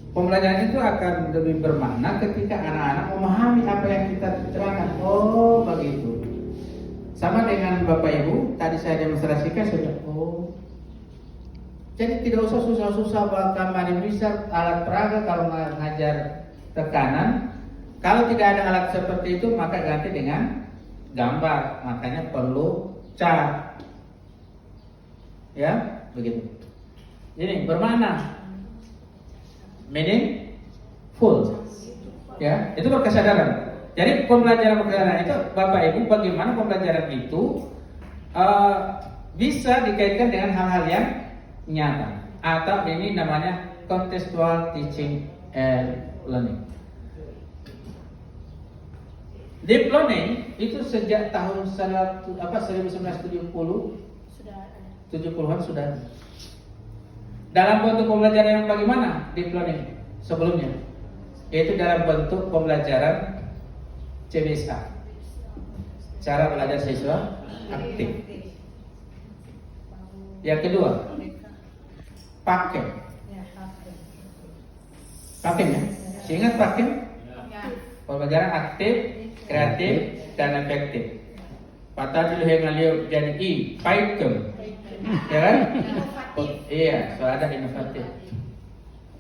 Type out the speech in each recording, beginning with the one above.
Pembelajaran itu akan lebih bermakna ketika anak-anak memahami apa yang kita terangkan. Oh, begitu. Sama dengan Bapak Ibu, tadi saya demonstrasikan sudah. Oh, jadi tidak usah susah-susah bahkan bisa alat peraga kalau mengajar tekanan. Kalau tidak ada alat seperti itu maka ganti dengan gambar. Makanya perlu cat. Ya, begitu. Ini bermakna meaningful. Ya, itu berkesadaran. Jadi pembelajaran itu Bapak Ibu, bagaimana pembelajaran itu bisa dikaitkan dengan hal-hal yang nyata, atau ini namanya contextual teaching and learning. Deep learning itu sejak tahun 1970-an sudah ada. Dalam bentuk pembelajaran yang bagaimana deep learning sebelumnya? Yaitu dalam bentuk pembelajaran CBSA, cara belajar siswa aktif. Yang kedua, pakem. Pakem ya? Ingat pakem? Pembelajaran aktif, kreatif, dan efektif. Patah dulu yang ngaliu jadi I, pakem. Ya kan? Iya, soal ada inovatif.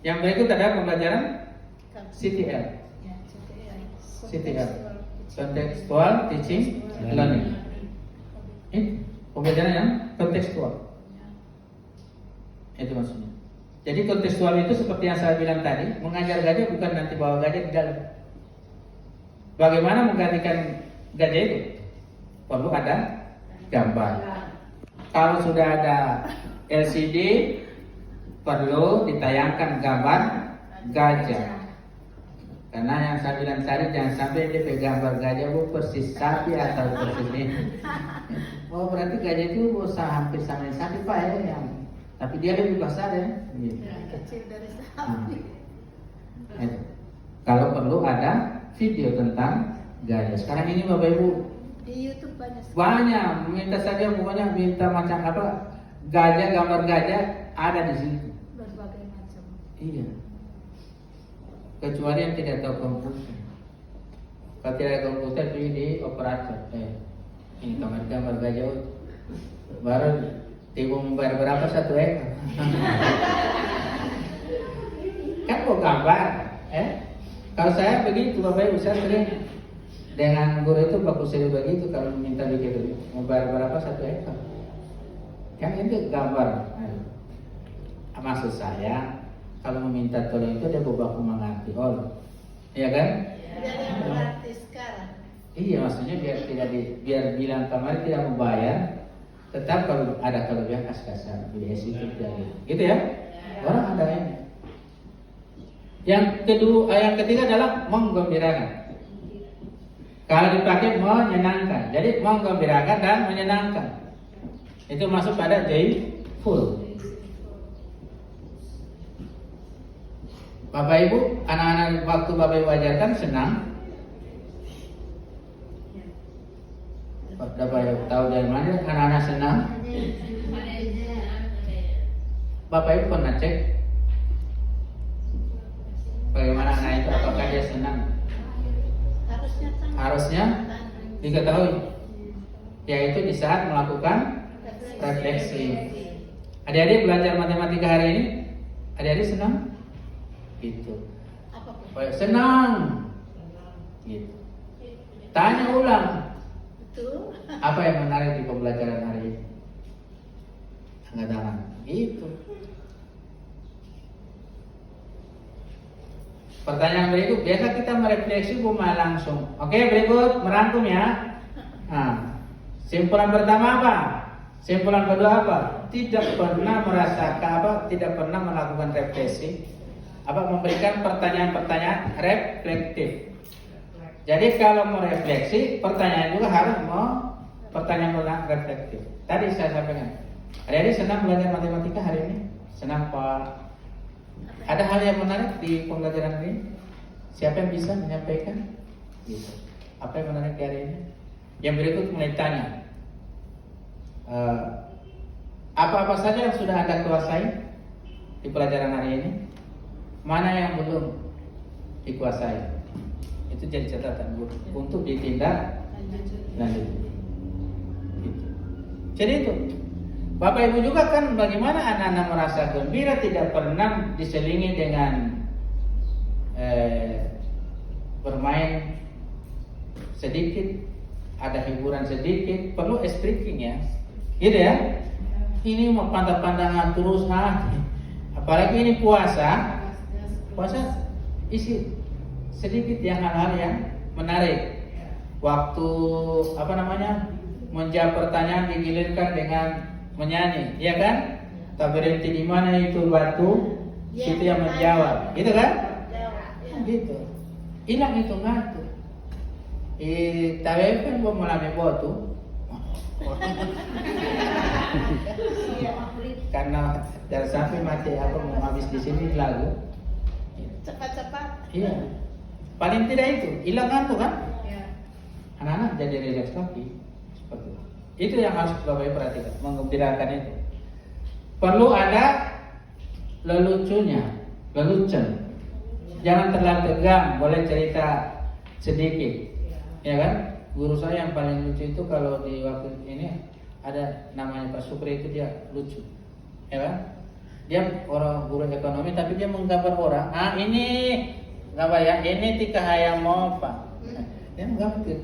Yang berikut ada pembelajaran CTL. CTL, contextual teaching learning. Ini pembelajaran yang kontekstual. Itu maksudnya. Jadi kontekstual itu seperti yang saya bilang tadi, mengajar gajah bukan nanti bawa gajah di dalam. Bagaimana menggantikan gajah itu? Perlu ada gambar. Kalau sudah ada LCD, perlu ditayangkan gambar gajah. Karena yang saya bilang tadi, jangan sampai dia pegang gambar gajah persis sapi atau persis ini. Oh, berarti gajah itu hampir sama sapi Pak ya, yang tapi dia lebih besar ya. Gitu. Kecil dari sapi. Kalau perlu ada video tentang gajah. Sekarang ini Bapak Ibu Di YouTube banyak, minta saja pokoknya minta macam apa gajah, gambar gajah ada di situ. Berbagai macam. Iya. Kecuali yang tidak tahu komputer. Kalau tidak komputer pilih di operator. Ini gambar gajah. Baru tiba membayar berapa 1 ekor? Kan kok gambar? Kalau saya begitu, Bapak Ibu, saya sering dengan guru itu bagus sekali begitu. Kalau minta begitu, membayar berapa 1 ekor? Kan itu gambar. Maksud saya, kalau meminta tolong itu ada baku mengerti, iya kan? Jadi yang berarti sekarang. Iya, maksudnya biar bilang kemarin tidak membayar, tetap kalau ada kelebihan kas-kasan, biaya sedikit gitu ya. Orang ada ini. Yang ketiga adalah menggembirakan. Kalau dipakai menyenangkan, jadi menggembirakan dan menyenangkan. Itu masuk pada joyful. Bapak Ibu, anak-anak waktu Bapak Ibu ajarkan senang. Bapak Ibu tahu dari mana anak-anak senang? Bapak Ibu pernah cek bagaimana anak itu, apakah dia senang? Harusnya diketahui, yaitu di saat melakukan refleksi. Adik-adik belajar matematika hari ini, adik-adik senang? Gitu. Senang. Gitu. Tanya ulang. Betul. Apa yang menarik di pembelajaran hari ini? Angkat tangan. Gitu. Pertanyaan berikut, biasa kita merefleksi bukan langsung. Oke, berikut merangkum ya. Nah, simpulan pertama apa? Simpulan kedua apa? Tidak pernah merasakan apa? Tidak pernah melakukan refleksi. Memberikan pertanyaan-pertanyaan reflektif. Jadi kalau mau refleksi, pertanyaan juga harus pertanyaan reflektif. Tadi saya sampaikan. Adik-adik senang belajar matematika hari ini? Senang Pak? Ada hal yang menarik di pembelajaran ini? Siapa yang bisa menyampaikan? Gitu. Apa yang menarik di hari ini? Yang berikut mulai tanya. Apa-apa saja yang sudah Anda kuasai di pelajaran hari ini? mana yang belum dikuasai. Itu jadi catatan guru untuk ditindak lanjut. Gitu. Jadi itu Bapak Ibu juga kan bagaimana anak-anak merasa gembira tidak pernah diselingi dengan bermain sedikit, ada hiburan sedikit, perlu speaking ya, gitu ya. Ini mau pandang-pandangan terus, apalagi ini puasa isi sedikit yang hal-hal yang menarik. Waktu menjawab pertanyaan digilirkan dengan menyanyi, ya kan? Tak berhenti di mana itu batu, situ yang menjawab, gitu kan? Gitu. Hilang itu ngantuk. Tahu kan mau melami batu. Karena dari sampai mati mau habis di sini lagu. Cepat-cepat. Iya. Paling tidak itu hilang ngantuk kan? Ya. Anak-anak jadi rileks lagi. Seperti itu. Itu yang harus Bapak Ibu perhatikan, menggembirakan itu. Perlu ada leluconnya, lelucon. Jangan terlalu tegang, boleh cerita sedikit. Ya kan? Guru saya yang paling lucu itu kalau di waktu ini ada namanya Pak Supri, itu dia lucu. Ya kan? Dia orang guru ekonomi tapi dia menggambar orang. Ini gambar ya, ini tika hayam mopa. Dia menggambar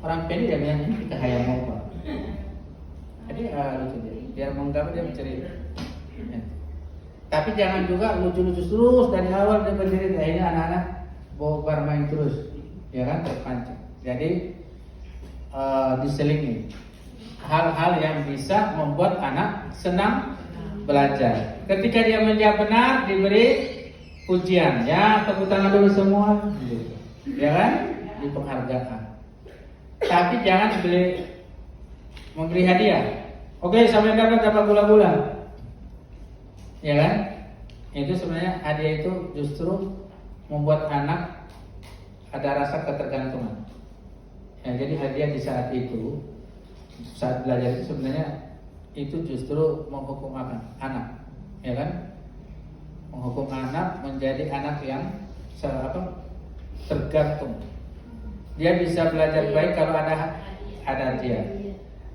orang pendek dia bilang ini tika hayam mopa. Jadi lucu dia. Biar menggambar dia mencerita. Ya. Tapi jangan juga lucu-lucu terus dari awal dia berdiri, akhirnya anak-anak bawa bermain terus, ya kan, terpancing. Jadi diselingi hal-hal yang bisa membuat anak senang belajar. Ketika dia menjawab benar diberi pujian, ya tepuk tangan dulu semua, ya kan, di penghargaan. Tapi jangan memberi hadiah. Oke, sampai dapat gula-gula. Ya kan? Itu sebenarnya hadiah itu justru membuat anak ada rasa ketergantungan. Ya, jadi hadiah di saat itu, saat belajar itu sebenarnya itu justru menghukum anak, ya kan? Menghukum anak menjadi anak yang tergantung. Dia bisa belajar baik kalau ada hadiah.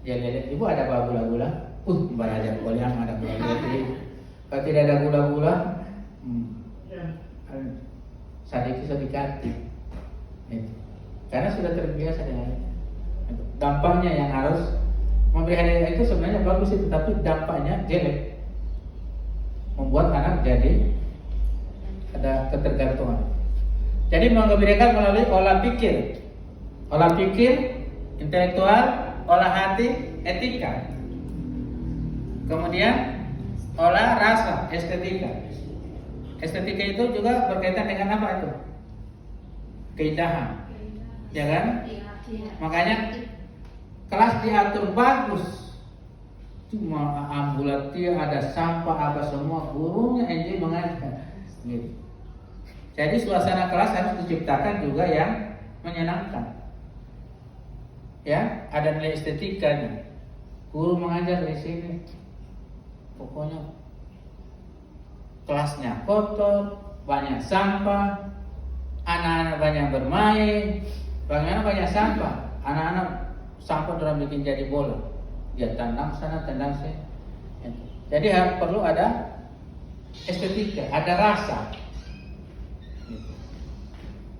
Dia lihat, ibu ada bawa gula-gula, belajar kuliah ada gula-gula. Kalau tidak ada gula-gula, sedikit. Karena sudah terbiasa dengan itu. Dampaknya yang harus memberi hadiah itu sebenarnya bagus itu, tapi dampaknya jelek, membuat anak jadi ada ketergantungan. Jadi menggembirakan melalui olah pikir, intelektual, olah hati, etika. Kemudian olah rasa, estetika. Estetika itu juga berkaitan dengan apa itu? Keindahan, ya kan? Makanya kelas diatur bagus. Cuma ambulatir, ada sampah apa semua, gurunya enjoy mengajar. Gitu. Jadi suasana kelas harus diciptakan juga yang menyenangkan. Ya, ada nilai estetikanya. Guru mengajar di sini. Pokoknya kelasnya kotor, banyak sampah, anak-anak banyak bermain, banyak sampah, anak-anak sampah dalam bikin jadi bola, dia tendang sana, tendang sini. Jadi perlu ada estetika, ada rasa.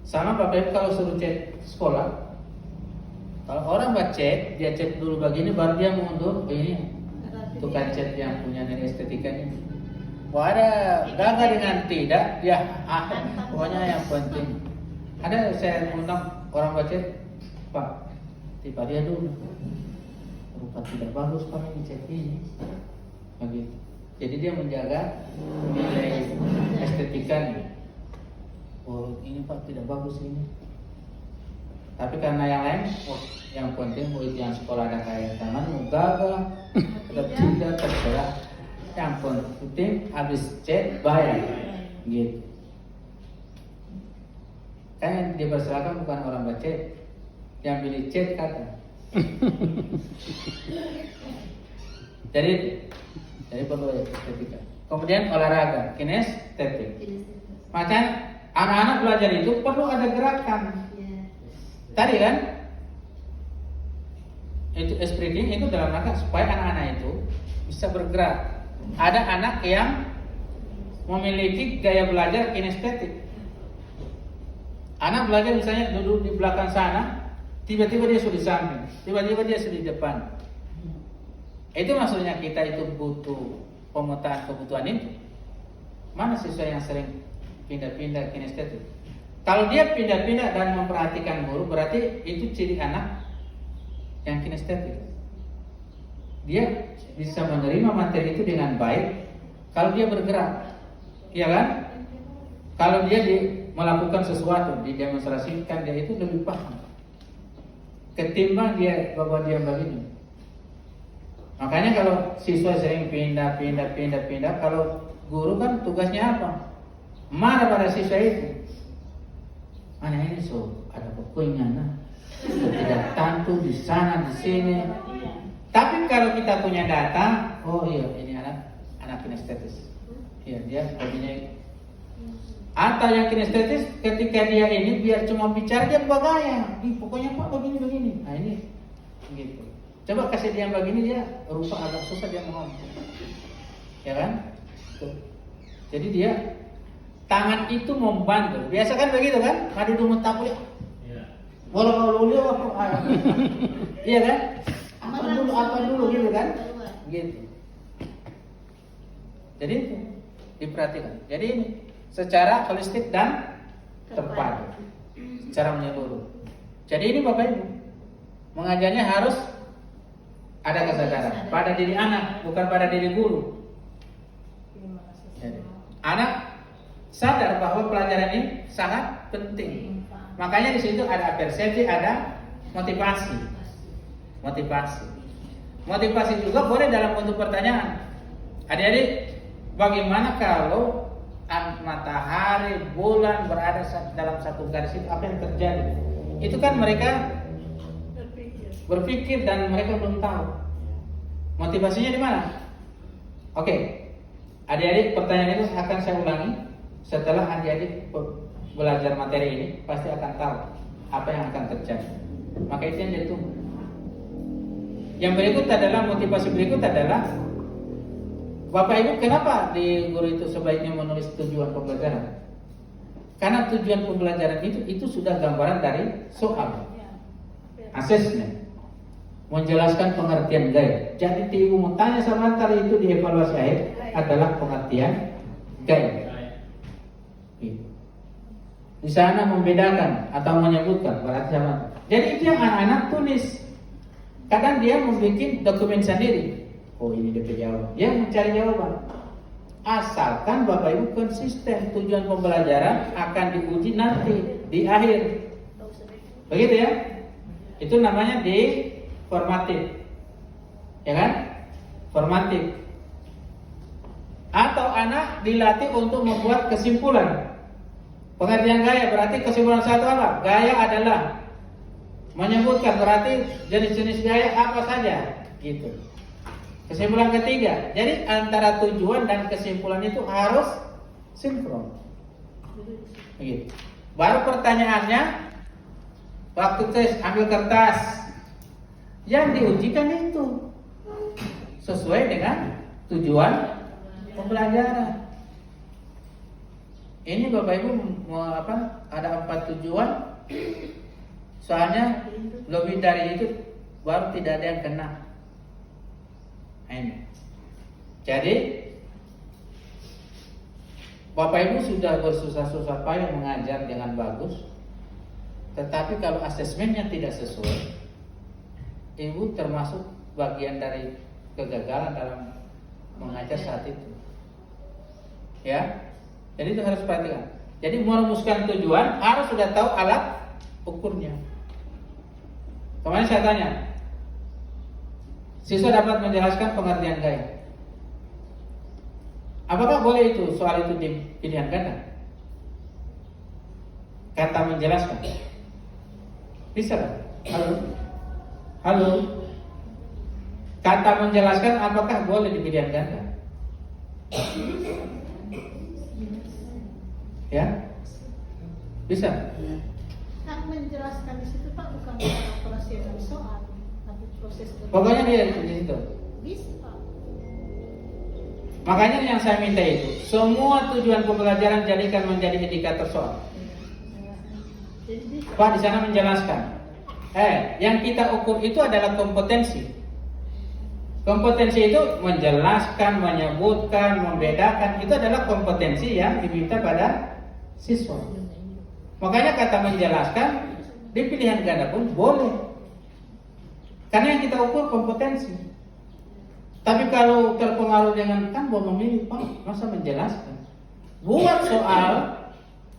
Sama Bapak Ibu kalau suruh cek sekolah, kalau orang baca, dia cek dulu begini, baru dia mundur begini. Itu kan cat yang punya nilai estetikanya. Ada gagal dengan tidak, dia pokoknya yang penting. Ada saya undang orang baca, Pak, tiba dia dulu. Rupa tidak bagus Pak ini cat ini. Begitu. Jadi dia menjaga nilai estetikanya. Oh ini Pak tidak bagus ini. Tapi karena yang lain, yang penting murid yang sekolah ada kayak taman, gagal, tidak terserah. Yang penting habis cek bayar, gitu. Kan yang dipersilakan bukan orang baca, yang pilih cek kata. Jadi perlu estetika. Kemudian olahraga, kinestetik. Macam anak-anak belajar itu perlu ada gerakan. Tadi kan, itu spreading itu dalam rangka supaya anak-anak itu bisa bergerak. Ada anak yang memiliki gaya belajar kinestetik. Anak belajar misalnya duduk di belakang sana, tiba-tiba dia sudah di samping, tiba-tiba dia sudah di depan. Itu maksudnya kita itu butuh pemetaan kebutuhan itu. Mana siswa yang sering pindah-pindah kinestetik? Kalau dia pindah-pindah dan memperhatikan guru, berarti itu ciri anak yang kinestetik. Dia bisa menerima materi itu dengan baik kalau dia bergerak, iya kan? Kalau dia melakukan sesuatu, didemonstrasikan, dia itu lebih paham ketimbang dia bahwa dia begini. Makanya kalau siswa sering pindah, kalau guru kan tugasnya apa? Marah pada siswa itu. Anak ini ada pokoknya, nah, tidak tantu di sana di sini. Tapi kalau kita punya data, oh iya ini anak kinestetis. Iya dia hobinya itu. Atau yang kinestetis ketika dia ini biar cuma bicara dia bergaya. Pokoknya Pak begini. Nah ini gitu. Coba kasih dia begini dia rupa agak susah dia ngomong. Ya kan? Tuh. Jadi dia tangan itu membantu. Biasa kan begitu kan? Madu dulu tapu ya. Iya. Walau iya kan? Apa dulu gitu kan? Gitu. Jadi itu diperhatikan. Jadi ini secara holistik dan tepat, secara menyeluruh. Jadi ini Bapak Ibu mengajarnya harus ada kesadaran pada diri anak, bukan pada diri guru. Jadi, anak sadar bahwa pelajaran ini sangat penting. Makanya di situ ada persepsi, ada motivasi. Motivasi juga boleh dalam bentuk pertanyaan. Adik-adik, bagaimana kalau matahari, bulan berada dalam satu garis itu, apa yang terjadi? Itu kan mereka berpikir dan mereka belum tahu. Motivasinya di mana? Oke. Adik-adik, pertanyaan itu akan saya ulangi. Setelah adik-adik belajar materi ini, pasti akan tahu apa yang akan terjadi. Maka itu yang ditunggu. Yang berikut adalah motivasi berikut adalah Bapak Ibu, kenapa di guru itu sebaiknya menulis tujuan pembelajaran? Karena tujuan pembelajaran itu sudah gambaran dari soal, asesmen, menjelaskan pengertian gaya. Jadi ibu mau tanya sama tadi itu di evaluasi akhir adalah pengertian gaya. Di sana membedakan atau menyebutkan berarti sama. Jadi itu yang anak-anak tulis. Kadang dia membuat dokumen sendiri. Oh ini dia jawab. Dia mencari jawaban. Asalkan Bapak Ibu konsisten, tujuan pembelajaran akan diuji nanti di akhir. Begitu ya? Itu namanya di formatif. Ya kan? Formatif. Atau anak dilatih untuk membuat kesimpulan. Pengertian gaya berarti kesimpulan satu apa? Gaya adalah menyebutkan berarti jenis-jenis gaya apa saja gitu. Kesimpulan ketiga, jadi antara tujuan dan kesimpulan itu harus sinkron. Begitu. Baru pertanyaannya, waktu tes ambil kertas, yang diujikan itu sesuai dengan tujuan pembelajaran. Ini Bapak Ibu mau apa? Ada 4 tujuan. Soalnya lebih dari itu baru tidak ada yang kena. Ini. Jadi Bapak Ibu sudah bersusah-susah payah mengajar dengan bagus, tetapi kalau asesmennya tidak sesuai, Ibu termasuk bagian dari kegagalan dalam mengajar saat itu. Ya, jadi itu harus perhatikan. Jadi merumuskan tujuan harus sudah tahu alat ukurnya. Kemarin saya tanya, siswa dapat menjelaskan pengertian gaya. Apakah boleh itu soal itu di pilihan ganda? Kata menjelaskan. Bisa kan? Halo. Kata menjelaskan apakah boleh di pilihan ganda? Ya, bisa. Nah, menjelaskan di situ Pak bukan operasional soal, tapi proses Pokoknya dia di situ. bisa Pak. Makanya yang saya minta itu, semua tujuan pembelajaran jadikan menjadi indikator soal. Jadi bisa. Pak di sana menjelaskan. Yang kita ukur itu adalah kompetensi. Kompetensi itu menjelaskan, menyebutkan, membedakan. Itu adalah kompetensi yang diminta pada siswa. Makanya kata menjelaskan di pilihan ganda pun boleh. Karena yang kita ukur kompetensi. Tapi kalau terpengaruh dengan kan mau memilih Pak, masa menjelaskan. Buat soal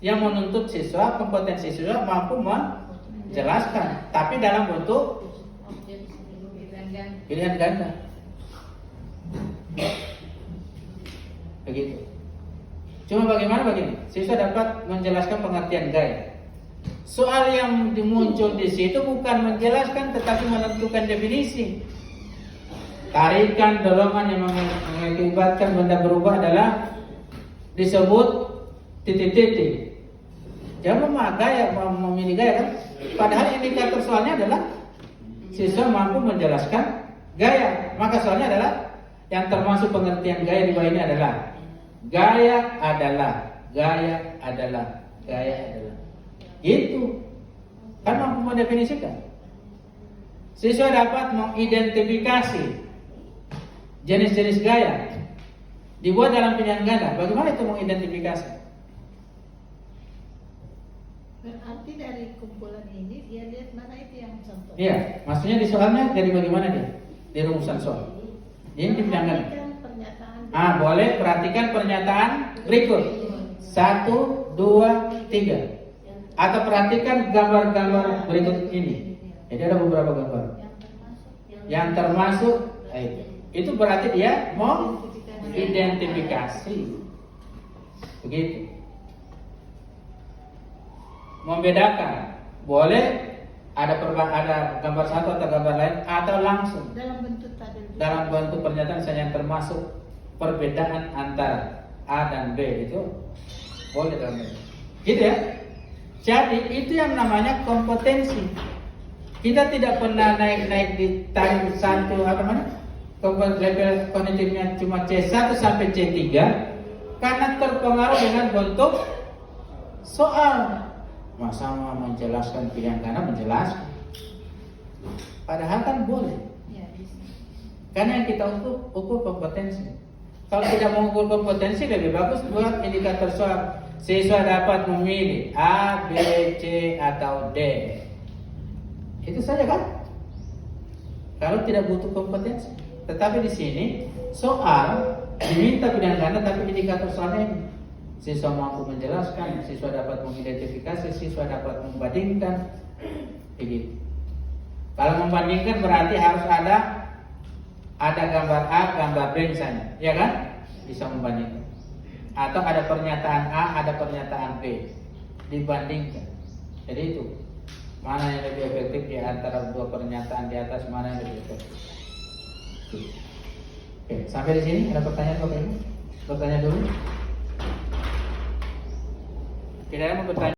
yang menuntut siswa, kompetensi siswa mampu menjelaskan, tapi dalam bentuk pilihan ganda. Begitu. Cuma bagaimana begini? Siswa dapat menjelaskan pengertian gaya. Soal yang muncul di situ bukan menjelaskan, tetapi menentukan definisi. Tarikan, dorongan yang mengakibatkan benda berubah adalah disebut titik-titik. Jangan gaya, memilih gaya kan? Padahal indikator soalnya adalah siswa mampu menjelaskan gaya. Maka soalnya adalah yang termasuk pengertian gaya di bawah ini adalah gaya adalah, gaya adalah, gaya adalah. Itu kan mampu mendefinisikan. Siswa dapat mengidentifikasi jenis-jenis gaya dibuat dalam pilihan ganda. Bagaimana itu mengidentifikasi? Berarti dari kumpulan ini dia lihat mana itu yang contoh. Iya, maksudnya di soalnya dari bagaimana dia? Di rumusan soal. Ini di pilihan ganda. Pernyataan. Boleh perhatikan pernyataan berikut. 1, 2, 3. Atau perhatikan gambar-gambar berikut ini. Jadi ada beberapa gambar. Yang termasuk itu berarti dia mau identifikasi. Begitu. Membedakan. Boleh ada gambar satu atau gambar lain atau langsung Dalam bentuk tadi. dalam bentuk pernyataan misalnya yang termasuk perbedaan antara A dan B itu boleh dalam bentuk. Gitu ya. Jadi itu yang namanya kompetensi. Kita tidak pernah naik di tarif satu level kognitifnya cuma C1 sampai C3 karena terpengaruh dengan bentuk soal. Masa mau menjelaskan pilihan ganda menjelaskan. Padahal kan boleh. Ya, bisa. Karena yang kita ukur kompetensi. Kalau tidak mengukur kompetensi lebih bagus buat indikator soal. Siswa dapat memilih A, B, C atau D. Itu saja kan? Kalau tidak butuh kompetensi. Tetapi di sini soal diminta pilihan ganda tapi indikator soalnya ini. Siswa mampu menjelaskan, siswa dapat mengidentifikasi, siswa dapat membandingkan. Begitu. Kalau membandingkan berarti harus ada gambar A, gambar B misalnya, ya kan? Bisa membandingkan. Atau ada pernyataan A, ada pernyataan B, dibandingkan. Jadi itu mana yang lebih efektif di antara dua pernyataan di atas, mana yang lebih efektif. Oke, sampai di sini ada pertanyaan Bapak Ibu? Bertanya dulu. Tidak ada mau bertanya.